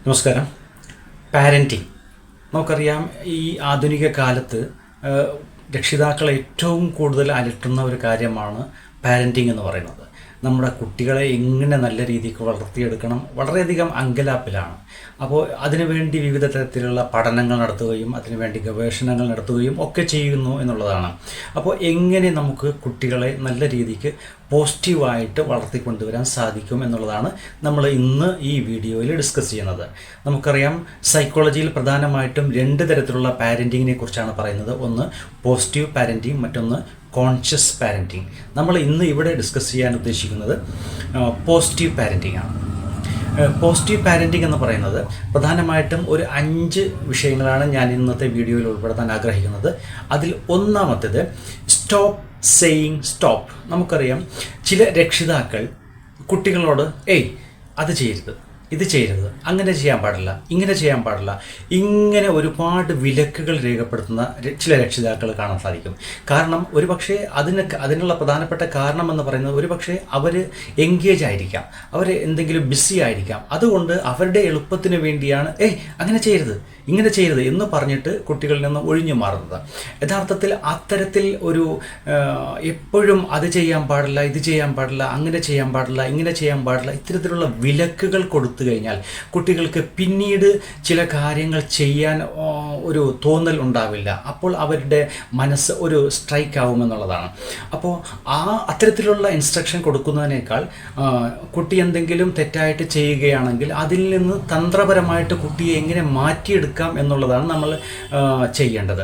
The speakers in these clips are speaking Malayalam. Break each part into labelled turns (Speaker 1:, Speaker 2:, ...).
Speaker 1: നമസ്കാരം. പാരൻറ്റിങ് നമുക്കറിയാം. ഈ ആധുനിക കാലത്ത് രക്ഷിതാക്കളെ ഏറ്റവും കൂടുതൽ അലട്ടുന്ന ഒരു കാര്യമാണ് പാരൻറ്റിങ് എന്ന് പറയുന്നത്. നമ്മുടെ കുട്ടികളെ എങ്ങനെ നല്ല രീതിക്ക് വളർത്തിയെടുക്കണം, വളരെയധികം അങ്കലാപ്പിലാണ്. അപ്പോൾ അതിനുവേണ്ടി വിവിധ തരത്തിലുള്ള പഠനങ്ങൾ നടത്തുകയും അതിനുവേണ്ടി ഗവേഷണങ്ങൾ നടത്തുകയും ഒക്കെ ചെയ്യുന്നു എന്നുള്ളതാണ്. അപ്പോൾ എങ്ങനെ നമുക്ക് കുട്ടികളെ നല്ല രീതിക്ക് പോസിറ്റീവായിട്ട് വളർത്തിക്കൊണ്ടുവരാൻ സാധിക്കും എന്നുള്ളതാണ് നമ്മൾ ഇന്ന് ഈ വീഡിയോയിൽ ഡിസ്കസ് ചെയ്യുന്നത്. നമുക്കറിയാം, സൈക്കോളജിയിൽ പ്രധാനമായിട്ടും രണ്ട് തരത്തിലുള്ള പാരൻറ്റിങ്ങിനെ കുറിച്ചാണ് പറയുന്നത്. ഒന്ന് പോസിറ്റീവ് പാരൻറ്റിങ്, മറ്റൊന്ന് കോൺഷ്യസ് പാരൻറ്റിങ്. നമ്മൾ ഇന്ന് ഇവിടെ ഡിസ്കസ് ചെയ്യാൻ ഉദ്ദേശിക്കുന്നത് പോസിറ്റീവ് പാരൻറ്റിങ് ആണ്. പോസിറ്റീവ് പാരൻറ്റിങ് എന്ന് പറയുന്നത് പ്രധാനമായിട്ടും ഒരു 5 വിഷയങ്ങളാണ് ഞാൻ ഇന്നത്തെ വീഡിയോയിൽ ഉൾപ്പെടുത്താൻ ആഗ്രഹിക്കുന്നത്. അതിൽ ഒന്നാമത്തേത് സ്റ്റോപ്പ് സെയിങ് സ്റ്റോപ്പ്. നമുക്കറിയാം, ചില രക്ഷിതാക്കൾ കുട്ടികളോട് അത് ചെയ്യരുത്, ഇത് ചെയ്യരുത്, അങ്ങനെ ചെയ്യാൻ പാടില്ല, ഇങ്ങനെ ചെയ്യാൻ പാടില്ല, ഇങ്ങനെ ഒരുപാട് വിലക്കുകൾ രേഖപ്പെടുത്തുന്ന ചില രക്ഷിതാക്കൾ കാണാൻ സാധിക്കും. കാരണം ഒരുപക്ഷെ അതിനുള്ള പ്രധാനപ്പെട്ട കാരണം എന്ന് പറയുന്നത് ഒരുപക്ഷെ അവർ എൻഗേജ് ആയിരിക്കാം, അവർ എന്തെങ്കിലും ബിസി ആയിരിക്കാം. അതുകൊണ്ട് അവരുടെ എളുപ്പത്തിന് വേണ്ടിയാണ് അങ്ങനെ ചെയ്യരുത്, ഇങ്ങനെ ചെയ്യരുത് എന്ന് പറഞ്ഞിട്ട് കുട്ടികളിൽ നിന്ന് ഒഴിഞ്ഞു മാറുന്നത്. യഥാർത്ഥത്തിൽ അത്തരത്തിൽ ഒരു എപ്പോഴും അത് ചെയ്യാൻ പാടില്ല, ഇത് ചെയ്യാൻ പാടില്ല, അങ്ങനെ ചെയ്യാൻ പാടില്ല, ഇങ്ങനെ ചെയ്യാൻ പാടില്ല, ഇത്തരത്തിലുള്ള വിലക്കുകൾ കൊടുത്തു കഴിഞ്ഞാൽ കുട്ടികൾക്ക് പിന്നീട് ചില കാര്യങ്ങൾ ചെയ്യാൻ ഒരു തോന്നൽ ഉണ്ടാവില്ല. അപ്പോൾ അവരുടെ മനസ്സ് ഒരു സ്ട്രൈക്ക് ആവുമെന്നുള്ളതാണ്. അപ്പോൾ അത്തരത്തിലുള്ള ഇൻസ്ട്രക്ഷൻ കൊടുക്കുന്നതിനേക്കാൾ കുട്ടി എന്തെങ്കിലും തെറ്റായിട്ട് ചെയ്യുകയാണെങ്കിൽ അതിൽ നിന്ന് തന്ത്രപരമായിട്ട് കുട്ടിയെ എങ്ങനെ മാറ്റിയെടുക്കാം എന്നുള്ളതാണ് നമ്മൾ ചെയ്യേണ്ടത്.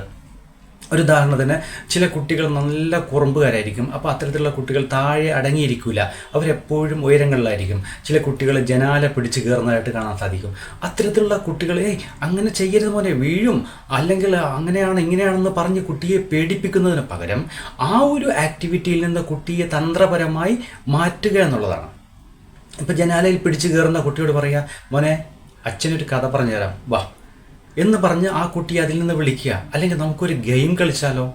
Speaker 1: ഒരു ഉദാഹരണത്തിന്, ചില കുട്ടികൾ നല്ല കുറുമ്പുകാരായിരിക്കും. അപ്പോൾ അത്തരത്തിലുള്ള കുട്ടികൾ താഴെ അടങ്ങിയിരിക്കില്ല, അവരെപ്പോഴും ഉയരങ്ങളിലായിരിക്കും. ചില കുട്ടികൾ ജനാല പിടിച്ച് കയറുന്നതായിട്ട് കാണാൻ സാധിക്കും. അത്തരത്തിലുള്ള കുട്ടികൾ അങ്ങനെ ചെയ്യരുത് മോനെ, വീഴും, അല്ലെങ്കിൽ അങ്ങനെയാണ് ഇങ്ങനെയാണെന്ന് പറഞ്ഞ് കുട്ടിയെ പേടിപ്പിക്കുന്നതിന് പകരം ആ ഒരു ആക്ടിവിറ്റിയിൽ നിന്ന് കുട്ടിയെ തന്ത്രപരമായി മാറ്റുക എന്നുള്ളതാണ്. ഇപ്പോൾ ജനാലയിൽ പിടിച്ച് കയറുന്ന കുട്ടിയോട് പറയുക, മോനെ അച്ഛനൊരു കഥ പറഞ്ഞു തരാം, വാ എന്ന് പറഞ്ഞ് ആ കുട്ടിയെ അതിൽ നിന്ന് വിളിക്കുക. അല്ലെങ്കിൽ നമുക്കൊരു ഗെയിം കളിച്ചാലോ,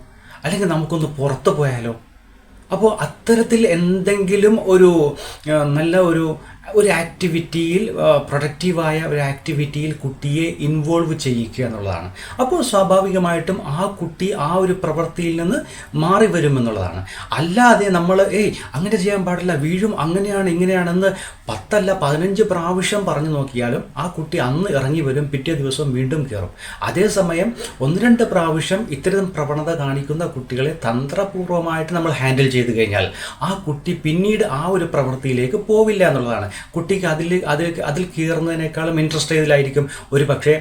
Speaker 1: അല്ലെങ്കിൽ നമുക്കൊന്ന് പുറത്ത് പോയാലോ. അപ്പോൾ അത്തരത്തിൽ എന്തെങ്കിലും നല്ല ഒരു ആക്ടിവിറ്റിയിൽ, പ്രൊഡക്റ്റീവായ ഒരു ആക്ടിവിറ്റിയിൽ കുട്ടിയെ ഇൻവോൾവ് ചെയ്യിക്കുക എന്നുള്ളതാണ്. അപ്പോൾ സ്വാഭാവികമായിട്ടും ആ കുട്ടി ആ ഒരു പ്രവൃത്തിയിൽ നിന്ന് മാറി വരുമെന്നുള്ളതാണ്. അല്ലാതെ നമ്മൾ അങ്ങനെ ചെയ്യാൻ പാടില്ല, വീഴും, അങ്ങനെയാണ് ഇങ്ങനെയാണെന്ന് 10 അല്ല 15 പ്രാവശ്യം പറഞ്ഞു നോക്കിയാലും ആ കുട്ടി അന്ന് ഇറങ്ങി വരും, പിറ്റേ ദിവസം വീണ്ടും കയറും. അതേസമയം 1-2 പ്രാവശ്യം ഇത്തരം പ്രവണത കാണിക്കുന്ന കുട്ടികളെ തന്ത്രപൂർവ്വമായിട്ട് നമ്മൾ ഹാൻഡിൽ ചെയ്ത് കഴിഞ്ഞാൽ ആ കുട്ടി പിന്നീട് ആ ഒരു പ്രവൃത്തിയിലേക്ക് പോവില്ല എന്നുള്ളതാണ്. കുട്ടിക്ക് അതിൽ കയറുന്നതിനേക്കാളും ഇൻട്രസ്റ്റ് ചെയ്തതിലായിരിക്കും ഒരു പക്ഷേ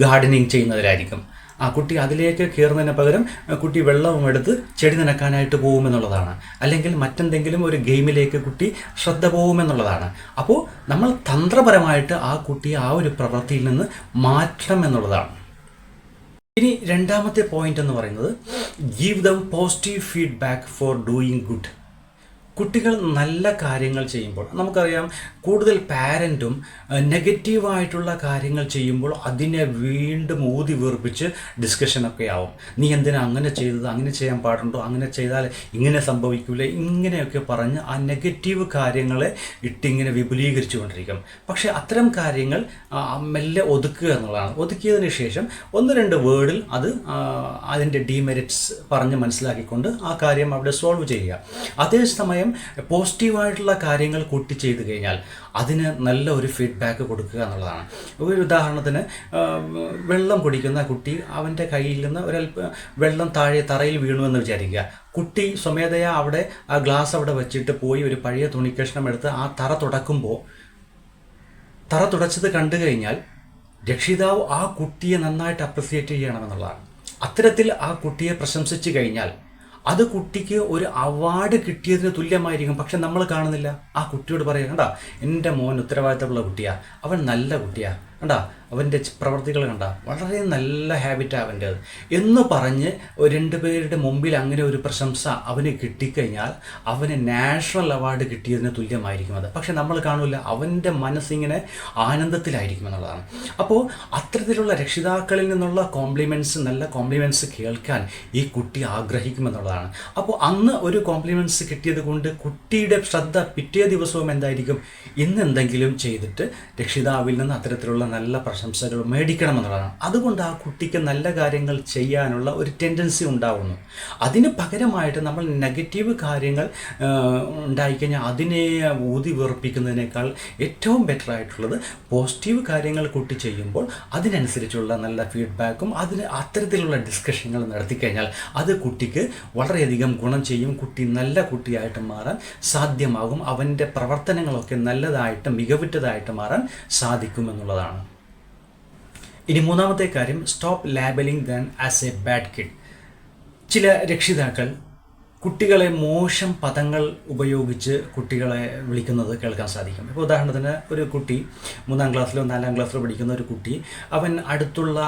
Speaker 1: ഗാർഡനിങ് ചെയ്യുന്നതിലായിരിക്കും. ആ കുട്ടി അതിലേക്ക് കയറുന്നതിന് പകരം കുട്ടി വെള്ളവും എടുത്ത് ചെടി നനക്കാനായിട്ട് പോകുമെന്നുള്ളതാണ്. അല്ലെങ്കിൽ മറ്റെന്തെങ്കിലും ഒരു ഗെയിമിലേക്ക് കുട്ടി ശ്രദ്ധ പോകുമെന്നുള്ളതാണ്. അപ്പോൾ നമ്മൾ തന്ത്രപരമായിട്ട് ആ കുട്ടിയെ ആ ഒരു പ്രവൃത്തിയിൽ നിന്ന് മാറ്റണം എന്നുള്ളതാണ്. ഇനി രണ്ടാമത്തെ പോയിന്റ് എന്ന് പറയുന്നത് give dum positive feedback four doing good. കുട്ടികൾ നല്ല കാര്യങ്ങൾ ചെയ്യുമ്പോൾ നമുക്കറിയാം, കൂടുതൽ പാരൻറ്റും നെഗറ്റീവായിട്ടുള്ള കാര്യങ്ങൾ ചെയ്യുമ്പോൾ അതിനെ വീണ്ടും ഊതി വീർപ്പിച്ച് ഡിസ്കഷനൊക്കെ ആവും. നീ എന്തിനാ അങ്ങനെ ചെയ്തത്, അങ്ങനെ ചെയ്യാൻ പാടുണ്ടോ, അങ്ങനെ ചെയ്താൽ ഇങ്ങനെ സംഭവിക്കില്ലേ, ഇങ്ങനെയൊക്കെ പറഞ്ഞ് ആ നെഗറ്റീവ് കാര്യങ്ങളെ ഇട്ടിങ്ങനെ വിപുലീകരിച്ചു കൊണ്ടിരിക്കും. പക്ഷേ അത്തരം കാര്യങ്ങൾ മെല്ലെ ഒതുക്കുക എന്നുള്ളതാണ്. ഒതുക്കിയതിന് ശേഷം 1-2 വേർഡിൽ അതിൻ്റെ ഡീമെറിറ്റ്സ് പറഞ്ഞ് മനസ്സിലാക്കിക്കൊണ്ട് ആ കാര്യം അവിടെ സോൾവ് ചെയ്യുക. അതേസമയം പോസിറ്റീവായിട്ടുള്ള കാര്യങ്ങൾ കൂട്ടി ചെയ്ത് കഴിഞ്ഞാൽ അതിന് നല്ല ഒരു ഫീഡ്ബാക്ക് കൊടുക്കുക എന്നുള്ളതാണ്. ഒരു ഉദാഹരണത്തിന്, വെള്ളം കുടിക്കുന്ന കുട്ടി, അവൻ്റെ കയ്യിൽ നിന്ന് വെള്ളം താഴെ തറയിൽ വീണുവെന്ന് വിചാരിക്കുക. കുട്ടി സ്വമേധയാ അവിടെ ആ ഗ്ലാസ് അവിടെ വെച്ചിട്ട് പോയി ഒരു പഴയ തുണിക്കഷ്ണം എടുത്ത് ആ തറ തുടച്ചത് കണ്ടു കഴിഞ്ഞാൽ രക്ഷിതാവ് ആ കുട്ടിയെ നന്നായിട്ട് അപ്രിസിയേറ്റ് ചെയ്യണമെന്നുള്ളതാണ്. അത്തരത്തിൽ ആ കുട്ടിയെ പ്രശംസിച്ചു കഴിഞ്ഞാൽ അത് കുട്ടിക്ക് ഒരു അവാർഡ് കിട്ടിയതിന് തുല്യമായിരിക്കും. പക്ഷെ നമ്മൾ കാണുന്നില്ല. ആ കുട്ടിയോട് പറയുക, കണ്ടാ എൻ്റെ മോൻ ഉത്തരവാദിത്തമുള്ള കുട്ടിയാ, അവൻ നല്ല കുട്ടിയാ, കണ്ടാ അവൻ്റെ പ്രവർത്തികൾ കണ്ട, വളരെ നല്ല ഹാബിറ്റാണ് അവൻ്റേത് എന്ന് പറഞ്ഞ് 2 പേരുടെ മുമ്പിൽ അങ്ങനെ ഒരു പ്രശംസ അവന് കിട്ടിക്കഴിഞ്ഞാൽ അവന് നാഷണൽ അവാർഡ് കിട്ടിയതിന് തുല്യമായിരിക്കും അത്. പക്ഷെ നമ്മൾ കാണില്ല, അവൻ്റെ മനസ്സിങ്ങനെ ആനന്ദത്തിലായിരിക്കും എന്നുള്ളതാണ്. അപ്പോൾ അത്തരത്തിലുള്ള രക്ഷിതാക്കളിൽ നിന്നുള്ള നല്ല കോംപ്ലിമെൻറ്റ്സ് കേൾക്കാൻ ഈ കുട്ടി ആഗ്രഹിക്കുമെന്നുള്ളതാണ്. അപ്പോൾ അന്ന് ഒരു കോംപ്ലിമെൻറ്റ്സ് കിട്ടിയത് കൊണ്ട് കുട്ടിയുടെ ശ്രദ്ധ പിറ്റേ ദിവസവും എന്തായിരിക്കും, ഇന്നെന്തെങ്കിലും ചെയ്തിട്ട് രക്ഷിതാവിൽ നിന്ന് അത്തരത്തിലുള്ള നല്ല പ്രശംസകൾ മേടിക്കണമെന്നുള്ളതാണ്. അതുകൊണ്ട് ആ കുട്ടിക്ക് നല്ല കാര്യങ്ങൾ ചെയ്യാനുള്ള ഒരു ടെൻഡൻസി ഉണ്ടാവുന്നു. അതിന് പകരമായിട്ട് നമ്മൾ നെഗറ്റീവ് കാര്യങ്ങൾ ഉണ്ടായിക്കഴിഞ്ഞാൽ അതിനെ ഊതി വെറുപ്പിക്കുന്നതിനേക്കാൾ ഏറ്റവും ബെറ്റർ ആയിട്ടുള്ളത് പോസിറ്റീവ് കാര്യങ്ങൾ കുട്ടി ചെയ്യുമ്പോൾ അതിനനുസരിച്ചുള്ള നല്ല ഫീഡ്ബാക്കും അത്തരത്തിലുള്ള ഡിസ്കഷനുകൾ നടത്തിക്കഴിഞ്ഞാൽ അത് കുട്ടിക്ക് വളരെയധികം ഗുണം ചെയ്യും. കുട്ടി നല്ല കുട്ടിയായിട്ട് മാറാൻ സാധ്യമാകും. അവൻ്റെ പ്രവർത്തനങ്ങളൊക്കെ നല്ലതായിട്ട് മികവുറ്റതായിട്ട് മാറാൻ സാധിക്കുമെന്നുള്ളതാണ്. ഇനി മൂന്നാമത്തെ കാര്യം, stop labelling them as A bad kid. ചില രക്ഷിതാക്കൾ കുട്ടികളെ മോശം പദങ്ങൾ ഉപയോഗിച്ച് കുട്ടികളെ വിളിക്കുന്നത് കേൾക്കാൻ സാധിക്കും. ഇപ്പോൾ ഉദാഹരണത്തിന് ഒരു കുട്ടി 3ാം ക്ലാസ്സിലോ 4ാം ക്ലാസ്സിലോ പഠിക്കുന്ന ഒരു കുട്ടി, അവൻ അടുത്തുള്ള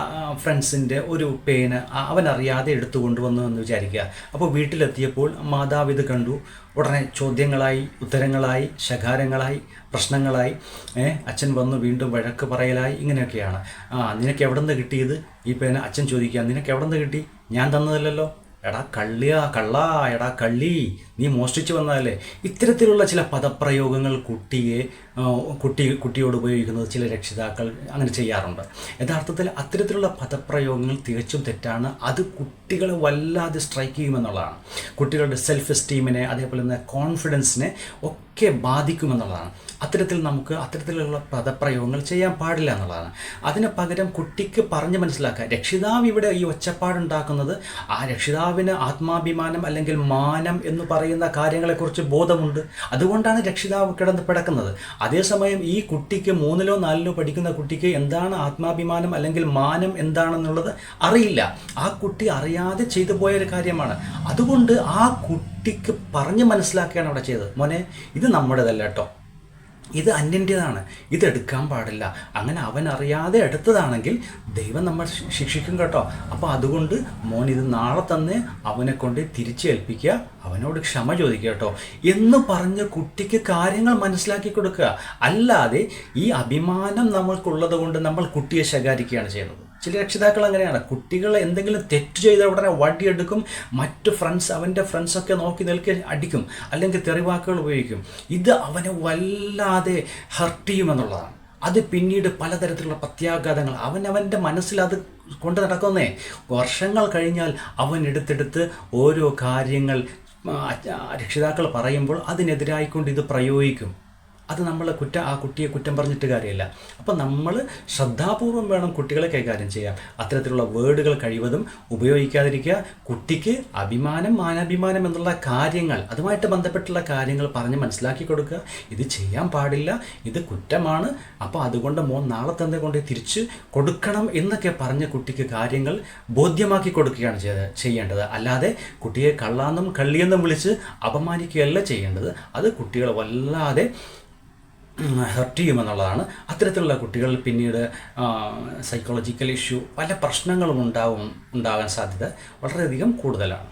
Speaker 1: ഫ്രണ്ട്സിൻ്റെ ഒരു പേന അവനറിയാതെ എടുത്തു കൊണ്ടുവന്നു എന്ന് വിചാരിക്കുക. അപ്പോൾ വീട്ടിലെത്തിയപ്പോൾ മാതാവ് ഇത് കണ്ടു. ഉടനെ ചോദ്യങ്ങളായി, ഉത്തരങ്ങളായി, ശകാരങ്ങളായി, പ്രശ്നങ്ങളായി, അച്ഛൻ വന്നു വീണ്ടും വഴക്ക് പറയലായി. ഇങ്ങനെയൊക്കെയാണ്. നിനക്ക് എവിടെ നിന്ന് കിട്ടിയത് ഈ പേന? അച്ഛൻ ചോദിക്കുക, നിനക്ക് എവിടെ നിന്ന് കിട്ടി? ഞാൻ തന്നതല്ലല്ലോ. എടാ കള്ളാ, എടാ കള്ളി, നീ മോഷ്ടിച്ചു വന്നതല്ലേ. ഇത്തരത്തിലുള്ള ചില പദപ്രയോഗങ്ങൾ കുട്ടിയോട് ഉപയോഗിക്കുന്നത് ചില രക്ഷിതാക്കൾ അങ്ങനെ ചെയ്യാറുണ്ട്. യഥാർത്ഥത്തിൽ അത്തരത്തിലുള്ള പദപ്രയോഗങ്ങൾ തികച്ചും തെറ്റാണ്. അത് കുട്ടികളെ വല്ലാതെ സ്ട്രൈക്ക് ചെയ്യുമെന്നുള്ളതാണ്. കുട്ടികളുടെ സെൽഫ് എസ്റ്റീമിനെ, അതേപോലെ തന്നെ കോൺഫിഡൻസിനെ ഒക്കെ ബാധിക്കുമെന്നുള്ളതാണ്. അത്തരത്തിലുള്ള പദപ്രയോഗങ്ങൾ ചെയ്യാൻ പാടില്ല എന്നുള്ളതാണ്. അതിന് പകരം കുട്ടിക്ക് പറഞ്ഞ് മനസ്സിലാക്കുക. രക്ഷിതാവ് ഇവിടെ ഈ ഒച്ചപ്പാടുണ്ടാക്കുന്നത് ആ രക്ഷിതാവിന് ആത്മാഭിമാനം അല്ലെങ്കിൽ മാനം എന്ന് പറയുന്ന കാര്യങ്ങളെക്കുറിച്ച് ബോധമുണ്ട്. അതുകൊണ്ടാണ് രക്ഷിതാവ് കിടന്ന് പിടക്കുന്നത്. അതേസമയം ഈ കുട്ടിക്ക് 3ലോ 4ലോ പഠിക്കുന്ന കുട്ടിക്ക് എന്താണ് ആത്മാഭിമാനം അല്ലെങ്കിൽ മാനം എന്താണെന്നുള്ളത് അറിയില്ല. ആ കുട്ടി അറിയാതെ ചെയ്തു പോയൊരു കാര്യമാണ്. അതുകൊണ്ട് ആ കുട്ടിക്ക് പറഞ്ഞ് മനസ്സിലാക്കുകയാണ് അവിടെ ചെയ്തത്. മോനെ, ഇത് നമ്മുടേതല്ല കേട്ടോ, ഇത് അന്യൻ്റേതാണ്, ഇതെടുക്കാൻ പാടില്ല. അങ്ങനെ അവൻ അറിയാതെ എടുത്തതാണെങ്കിൽ ദൈവം നമ്മൾ ശിക്ഷിക്കും കേട്ടോ. അപ്പോൾ അതുകൊണ്ട് മോൻ ഇത് നാളെ തന്നെ അവനെ കൊണ്ട് തിരിച്ചേൽപ്പിക്കുക, അവനോട് ക്ഷമ ചോദിക്കുക കേട്ടോ എന്ന് പറഞ്ഞ് കുട്ടിക്ക് കാര്യങ്ങൾ മനസ്സിലാക്കി കൊടുക്കുക. അല്ലാതെ ഈ അഭിമാനം നമ്മൾക്കുള്ളത് കൊണ്ട് നമ്മൾ കുട്ടിയെ ശകാരിക്കുകയാണ് ചെയ്യുന്നത്. ചില രക്ഷിതാക്കൾ അങ്ങനെയാണ്. കുട്ടികൾ എന്തെങ്കിലും തെറ്റ് ചെയ്ത ഉടനെ വടിയെടുക്കും, മറ്റു അവൻ്റെ ഫ്രണ്ട്സൊക്കെ നോക്കി നിൽക്കി അടിക്കും, അല്ലെങ്കിൽ തെറിവാക്കുകൾ ഉപയോഗിക്കും. ഇത് അവനെ വല്ലാതെ ഹർട്ട് ചെയ്യുമെന്നുള്ളതാണ്. അത് പിന്നീട് പലതരത്തിലുള്ള പ്രത്യാഘാതങ്ങൾ അവൻ്റെ മനസ്സിൽ അത് കൊണ്ട് നടക്കുന്നേ. വർഷങ്ങൾ കഴിഞ്ഞാൽ അവൻ എടുത്തെടുത്ത് ഓരോ കാര്യങ്ങൾ രക്ഷിതാക്കൾ പറയുമ്പോൾ അതിനെതിരായിക്കൊണ്ട് ഇത് പ്രയോഗിക്കും. അത് നമ്മൾ ആ കുട്ടിയെ കുറ്റം പറഞ്ഞിട്ട് കാര്യമില്ല. അപ്പം നമ്മൾ ശ്രദ്ധാപൂർവം വേണം കുട്ടികളെ കൈകാര്യം ചെയ്യാൻ. അത്തരത്തിലുള്ള വേർഡുകൾ കഴിവതും ഉപയോഗിക്കാതിരിക്കുക. കുട്ടിക്ക് അഭിമാനം, മാനാഭിമാനം എന്നുള്ള കാര്യങ്ങൾ, അതുമായിട്ട് ബന്ധപ്പെട്ടുള്ള കാര്യങ്ങൾ പറഞ്ഞ് മനസ്സിലാക്കി കൊടുക്കുക. ഇത് ചെയ്യാൻ പാടില്ല, ഇത് കുറ്റമാണ്, അപ്പോൾ അതുകൊണ്ട് മോൻ നാളെ തന്നെ കൊണ്ട് തിരിച്ച് കൊടുക്കണം എന്നൊക്കെ പറഞ്ഞ് കുട്ടിക്ക് കാര്യങ്ങൾ ബോധ്യമാക്കി കൊടുക്കുകയാണ് ചെയ്യേണ്ടത്. അല്ലാതെ കുട്ടിയെ കള്ളാന്നും കള്ളിയെന്നും വിളിച്ച് അപമാനിക്കുകയല്ല ചെയ്യേണ്ടത്. അത് കുട്ടികൾ വല്ലാതെ ഹർട്ട് ചെയ്യുമെന്നുള്ളതാണ്. അത്തരത്തിലുള്ള കുട്ടികൾ പിന്നീട് സൈക്കോളജിക്കൽ ഇഷ്യൂ, പല പ്രശ്നങ്ങളും ഉണ്ടാകാൻ സാധ്യത വളരെയധികം കൂടുതലാണ്.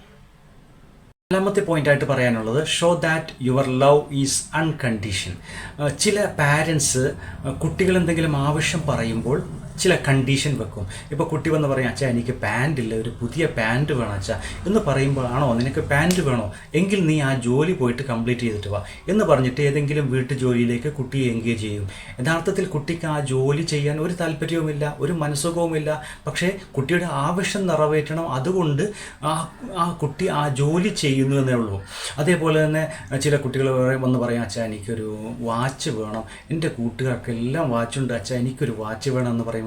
Speaker 1: നാലാമത്തെ പോയിൻ്റായിട്ട് പറയാനുള്ളത്, show that your love is unconditioned. ചില പാരൻസ് കുട്ടികൾ എന്തെങ്കിലും ആവശ്യം പറയുമ്പോൾ ചില കണ്ടീഷൻ വെക്കും. ഇപ്പോൾ കുട്ടി വന്ന് പറയും, അച്ഛാ എനിക്ക് പാൻറ്റില്ല, ഒരു പുതിയ പാൻറ്റ് വേണം അച്ഛാ എന്ന് പറയുമ്പോൾ, ആണോ നിനക്ക് പാൻറ്റ് വേണോ, എങ്കിൽ നീ ആ ജോലി പോയിട്ട് കംപ്ലീറ്റ് ചെയ്തിട്ട് വാ എന്ന് പറഞ്ഞിട്ട് ഏതെങ്കിലും വീട്ടു ജോലിയിലേക്ക് കുട്ടിയെ എൻഗേജ് ചെയ്യും. യഥാർത്ഥത്തിൽ കുട്ടിക്ക് ആ ജോലി ചെയ്യാൻ ഒരു താല്പര്യവുമില്ല, ഒരു മനസ്സുഖവുമില്ല. പക്ഷേ കുട്ടിയുടെ ആവശ്യം നിറവേറ്റണം, അതുകൊണ്ട് ആ കുട്ടി ആ ജോലി ചെയ്യുന്നു എന്നേ ഉള്ളൂ. അതേപോലെ തന്നെ ചില കുട്ടികൾ വന്ന് പറയും, അച്ഛാ എനിക്കൊരു വാച്ച് വേണം, എൻ്റെ കൂട്ടുകാർക്കെല്ലാം വാച്ചുണ്ട് അച്ഛാ എനിക്കൊരു വാച്ച് വേണം എന്ന് പറയുമ്പോൾ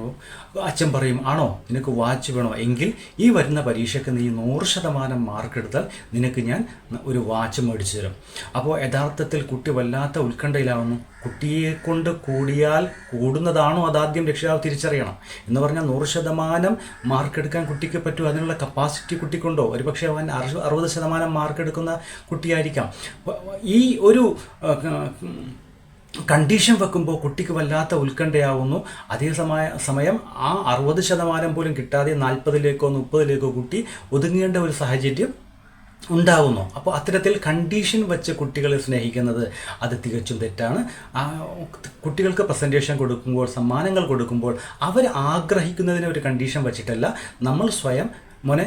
Speaker 1: അച്ഛൻ പറയും, ആണോ നിനക്ക് വാച്ച് വേണോ, എങ്കിൽ ഈ വരുന്ന പരീക്ഷയ്ക്ക് നീ 100% മാർക്ക് എടുത്താൽ നിനക്ക് ഞാൻ ഒരു വാച്ച് മേടിച്ചു തരും. അപ്പോൾ യഥാർത്ഥത്തിൽ കുട്ടി വല്ലാത്ത ഉത്കണ്ഠയിലാവുന്നു. കുട്ടിയെ കൊണ്ട് കൂടിയാൽ കൂടുന്നതാണോ അതാദ്യം രക്ഷിതാവ് തിരിച്ചറിയണം. എന്ന് പറഞ്ഞാൽ 100% മാർക്ക് എടുക്കാൻ കുട്ടിക്ക് പറ്റുമോ, അതിനുള്ള കപ്പാസിറ്റി കുട്ടിക്കുണ്ടോ? ഒരുപക്ഷെ അവൻ 60% മാർക്ക് എടുക്കുന്ന കുട്ടിയായിരിക്കാം. ഈ ഒരു കണ്ടീഷൻ വെക്കുമ്പോൾ കുട്ടിക്ക് വല്ലാത്ത ഉത്കണ്ഠയാവുന്നു. അതേ സമയം ആ 60% പോലും കിട്ടാതെ 40-ലേക്കോ 30-ലേക്കോ കുട്ടി ഒതുങ്ങേണ്ട ഒരു സാഹചര്യം ഉണ്ടാകുന്നു. അപ്പോൾ അത്തരത്തിൽ കണ്ടീഷൻ വെച്ച് കുട്ടികളെ സ്നേഹിക്കുന്നത് അത് തികച്ചും തെറ്റാണ്. കുട്ടികൾക്ക് പ്രസൻറ്റേഷൻ കൊടുക്കുമ്പോൾ, സമ്മാനങ്ങൾ കൊടുക്കുമ്പോൾ അവർ ആഗ്രഹിക്കുന്നതിന് ഒരു കണ്ടീഷൻ വെച്ചിട്ടല്ല, നമ്മൾ സ്വയം മോനെ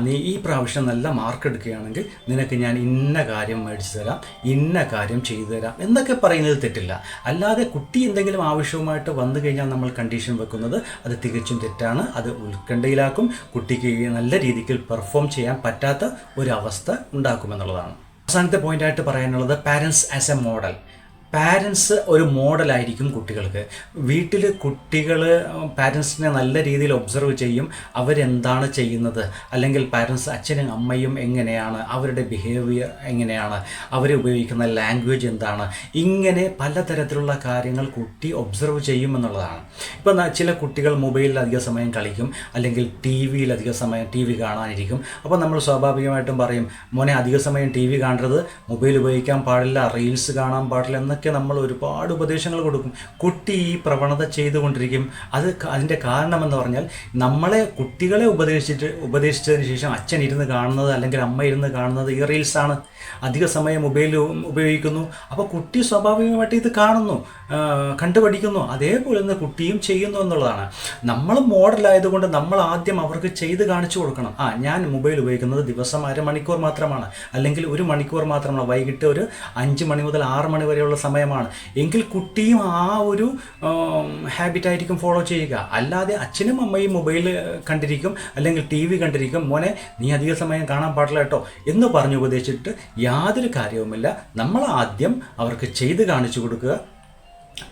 Speaker 1: നീ ഈ പ്രാവശ്യം നല്ല മാർക്ക് എടുക്കുകയാണെങ്കിൽ നിനക്ക് ഞാൻ ഇന്ന കാര്യം മേടിച്ചു തരാം, ഇന്ന കാര്യം ചെയ്തു തരാം എന്നൊക്കെ പറയുന്നത് തെറ്റില്ല. അല്ലാതെ കുട്ടി എന്തെങ്കിലും ആവശ്യവുമായിട്ട് വന്നു കഴിഞ്ഞാൽ നമ്മൾ കണ്ടീഷൻ വെക്കുന്നത് അത് തികച്ചും തെറ്റാണ്. അത് ഉത്കണ്ഠയിലാക്കും, കുട്ടിക്ക് നല്ല രീതിക്ക് പെർഫോം ചെയ്യാൻ പറ്റാത്ത ഒരവസ്ഥ ഉണ്ടാക്കുമെന്നുള്ളതാണ്. അവസാനത്തെ പോയിൻ്റായിട്ട് പറയാനുള്ളത് parents as A model. Parents ഒരു മോഡലായിരിക്കും കുട്ടികൾക്ക്. വീട്ടിൽ കുട്ടികൾ പാരൻസിനെ നല്ല രീതിയിൽ ഒബ്സർവ് ചെയ്യും, അവരെന്താണ് ചെയ്യുന്നത്, അല്ലെങ്കിൽ പാരൻസ് അച്ഛനും അമ്മയും എങ്ങനെയാണ്, അവരുടെ ബിഹേവിയർ എങ്ങനെയാണ്, അവർ ഉപയോഗിക്കുന്ന ലാംഗ്വേജ് എന്താണ്, ഇങ്ങനെ പലതരത്തിലുള്ള കാര്യങ്ങൾ കുട്ടി ഒബ്സർവ് ചെയ്യുമെന്നുള്ളതാണ്. ഇപ്പം ചില കുട്ടികൾ മൊബൈലിൽ അധിക സമയം കളിക്കും, അല്ലെങ്കിൽ ടി വിയിൽ അധിക സമയം ടി വി കാണാനിരിക്കും. അപ്പോൾ നമ്മൾ സ്വാഭാവികമായിട്ടും പറയും, മോനെ അധിക സമയം ടി വി കാണരുത്, മൊബൈൽ ഉപയോഗിക്കാൻ പാടില്ല, റീൽസ് കാണാൻ പാടില്ല എന്നൊക്കെ നമ്മൾ ഒരുപാട് ഉപദേശങ്ങൾ കൊടുക്കും. കുട്ടി ഈ പ്രവണത ചെയ്തുകൊണ്ടിരിക്കും. അതിൻ്റെ കാരണമെന്ന് പറഞ്ഞാൽ കുട്ടികളെ ഉപദേശിച്ചതിന് ശേഷം അച്ഛൻ ഇരുന്ന് കാണുന്നത് അല്ലെങ്കിൽ അമ്മ ഇരുന്ന് കാണുന്നത് ഈ റീൽസാണ്. അധിക സമയം മൊബൈൽ ഉപയോഗിക്കുന്നു. അപ്പോൾ കുട്ടി സ്വാഭാവികമായിട്ട് ഇത് കാണുന്നു, കണ്ടുപഠിക്കുന്നു. അതേപോലെ തന്നെ കുട്ടിയും ചെയ്യുന്നു എന്നുള്ളതാണ്. നമ്മൾ മോഡലായതുകൊണ്ട് നമ്മൾ ആദ്യം അവർക്ക് ചെയ്ത് കാണിച്ചു കൊടുക്കണം. ഞാൻ മൊബൈൽ ഉപയോഗിക്കുന്നത് ദിവസം 1/2 മണിക്കൂർ മാത്രമാണ്, അല്ലെങ്കിൽ 1 മണിക്കൂർ മാത്രമാണ്, വൈകിട്ട് ഒരു 5 മണി മുതൽ 6 മണി വരെയുള്ള സമയമാണ് എങ്കിൽ കുട്ടിയും ആ ഒരു ഹാബിറ്റായിരിക്കും ഫോളോ ചെയ്യുക. അല്ലാതെ അച്ഛനും അമ്മയും മൊബൈൽ കണ്ടിരിക്കും അല്ലെങ്കിൽ ടി വി കണ്ടിരിക്കും, മോനെ നീ അധിക സമയം കാണാൻ പാടില്ല കേട്ടോ എന്ന് പറഞ്ഞ് ഉപദേശിച്ചിട്ട് യാതൊരു കാര്യവുമില്ല. നമ്മൾ ആദ്യം അവർക്ക് ചെയ്ത് കാണിച്ചു കൊടുക്കുക,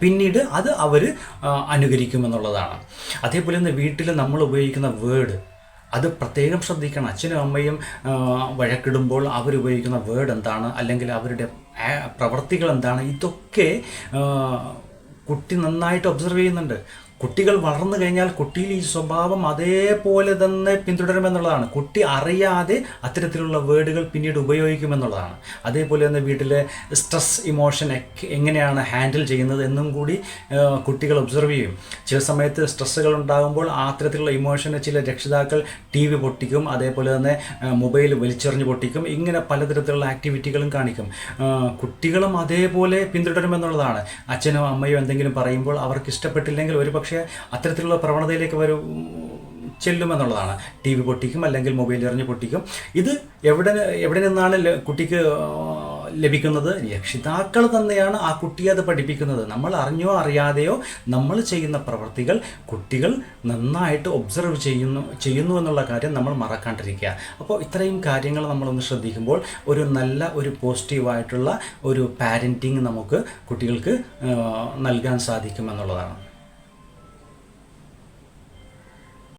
Speaker 1: പിന്നീട് അത് അവർ അനുകരിക്കുമെന്നുള്ളതാണ്. അതേപോലെ തന്നെ വീട്ടിൽ നമ്മൾ ഉപയോഗിക്കുന്ന വേർഡ് അത് പ്രത്യേകം ശ്രദ്ധിക്കണം. അച്ഛനും അമ്മയും വഴക്കിടുമ്പോൾ അവരുപയോഗിക്കുന്ന വേർഡ് എന്താണ്, അല്ലെങ്കിൽ അവരുടെ പ്രവർത്തികൾ എന്താണ്, ഇതൊക്കെ കുട്ടി നന്നായിട്ട് ഒബ്സർവ് ചെയ്യുന്നുണ്ട്. കുട്ടികൾ വളർന്നു കഴിഞ്ഞാൽ കുട്ടിയിൽ ഈ സ്വഭാവം അതേപോലെ തന്നെ പിന്തുടരുമെന്നുള്ളതാണ്. കുട്ടി അറിയാതെ അത്തരത്തിലുള്ള വേർഡുകൾ പിന്നീട് ഉപയോഗിക്കുമെന്നുള്ളതാണ്. അതേപോലെ തന്നെ വീട്ടിലെ സ്ട്രെസ് ഇമോഷൻ എങ്ങനെയാണ് ഹാൻഡിൽ ചെയ്യുന്നത് എന്നും കൂടി കുട്ടികൾ ഒബ്സർവ് ചെയ്യും. ചില സമയത്ത് സ്ട്രെസ്സുകൾ ഉണ്ടാകുമ്പോൾ അത്തരത്തിലുള്ള ഇമോഷന് ചില രക്ഷിതാക്കൾ ടി വി പൊട്ടിക്കും, അതേപോലെ തന്നെ മൊബൈൽ വലിച്ചെറിഞ്ഞ് പൊട്ടിക്കും. ഇങ്ങനെ പലതരത്തിലുള്ള ആക്ടിവിറ്റികളും കാണിക്കും. കുട്ടികളും അതേപോലെ പിന്തുടരുമെന്നുള്ളതാണ്. അച്ഛനോ അമ്മയോ എന്തെങ്കിലും പറയുമ്പോൾ അവർക്ക് ഇഷ്ടപ്പെട്ടില്ലെങ്കിൽ ഒരുപക്ഷെ അത്തരത്തിലുള്ള പ്രവണതയിലേക്ക് ചെല്ലുമെന്നുള്ളതാണ്. ടി വി പൊട്ടിക്കും, അല്ലെങ്കിൽ മൊബൈൽ എറിഞ്ഞ് പൊട്ടിക്കും. ഇത് എവിടെ നിന്നാണ് കുട്ടിക്ക് ലഭിക്കുന്നത്? രക്ഷിതാക്കൾ തന്നെയാണ് ആ കുട്ടിയെ അത് പഠിപ്പിക്കുന്നത്. നമ്മൾ അറിഞ്ഞോ അറിയാതെയോ നമ്മൾ ചെയ്യുന്ന പ്രവൃത്തികൾ കുട്ടികൾ നന്നായിട്ട് ഒബ്സർവ് ചെയ്യുന്നു എന്നുള്ള കാര്യം നമ്മൾ മറക്കാണ്ടിരിക്കുക. അപ്പോൾ ഇത്രയും കാര്യങ്ങൾ നമ്മളൊന്ന് ശ്രദ്ധിക്കുമ്പോൾ ഒരു പോസിറ്റീവായിട്ടുള്ള ഒരു പാരൻറ്റിങ് നമുക്ക് കുട്ടികൾക്ക് നൽകാൻ സാധിക്കുമെന്നുള്ളതാണ്.